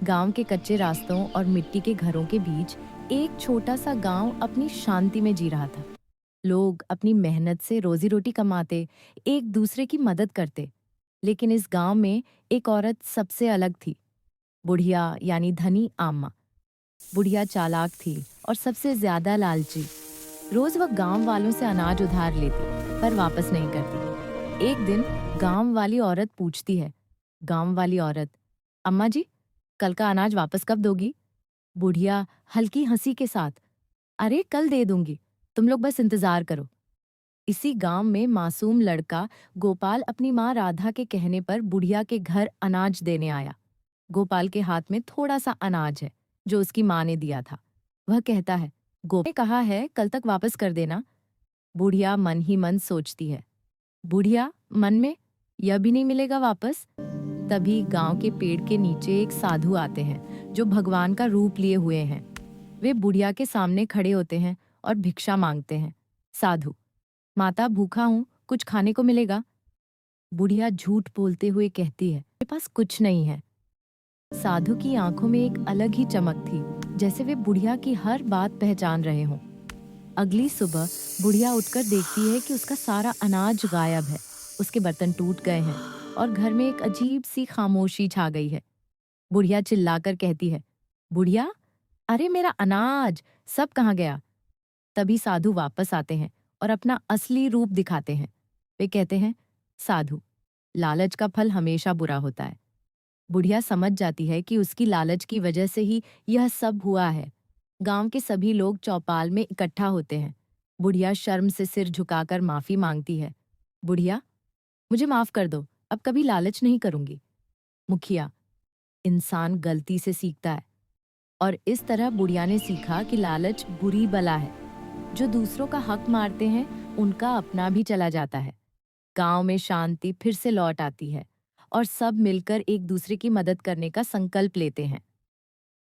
गांव के कच्चे रास्तों और मिट्टी के घरों के बीच एक छोटा सा गांव अपनी शांति में जी रहा था। लोग अपनी मेहनत से रोजी रोटी कमाते, एक दूसरे की मदद करते। लेकिन इस गांव में एक औरत सबसे अलग थी। बुढ़िया यानी धनी आम्मा। बुढ़िया चालाक थी और सबसे ज्यादा लालची। रोज वह गांव वालों से अनाज उधार लेती, पर वापस नहीं करती। एक दिन गांव वाली औरत पूछती है। गांव वाली औरत, अम्मा जी, कल का अनाज वापस कब दोगी? बुढ़िया हल्की हंसी के साथ, अरे कल दे दूंगी, तुम लोग बस इंतजार करो। इसी गांव में मासूम लड़का गोपाल अपनी माँ राधा के कहने पर बुढ़िया के घर अनाज देने आया। गोपाल के हाथ में थोड़ा सा अनाज है जो उसकी माँ ने दिया था। वह कहता है, गोपाल ने कहा है कल तक वापस कर देना। बुढ़िया मन ही मन सोचती है, बुढ़िया मन में, यह भी नहीं मिलेगा वापस। तभी गांव के पेड़ के नीचे एक साधु आते हैं जो भगवान का रूप लिए हुए हैं। वे बुढ़िया के सामने खड़े होते हैं और भिक्षा मांगते हैं। साधु, माता भूखा हूं, कुछ खाने को मिलेगा? बुढ़िया झूठ बोलते हुए कहती है, मेरे पास कुछ नहीं है। साधु की आंखों में एक अलग ही चमक थी, जैसे वे बुढ़िया की हर बात पहचान रहे हों। अगली सुबह बुढ़िया उठकर देखती है कि उसका सारा अनाज गायब है। उसके बर्तन टूट गए हैं और घर में एक अजीब सी खामोशी छा गई है। बुढ़िया चिल्लाकर कहती है, बुढ़िया, अरे मेरा अनाज सब कहाँ गया? तभी साधु वापस आते हैं और अपना असली रूप दिखाते हैं। वे कहते हैं, साधु, लालच का फल हमेशा बुरा होता है। बुढ़िया समझ जाती है कि उसकी लालच की वजह से ही यह सब हुआ है। गांव के सभी लोग चौपाल में इकट्ठा होते हैं। बुढ़िया शर्म से सिर झुकाकर माफी मांगती है। बुढ़िया, मुझे माफ कर दो, अब कभी लालच नहीं करूंगी। मुखिया, इंसान गलती से सीखता है। और इस तरह बुढ़िया ने सीखा कि लालच बुरी बला है। जो दूसरों का हक मारते हैं उनका अपना भी चला जाता है। गांव में शांति फिर से लौट आती है और सब मिलकर एक दूसरे की मदद करने का संकल्प लेते हैं।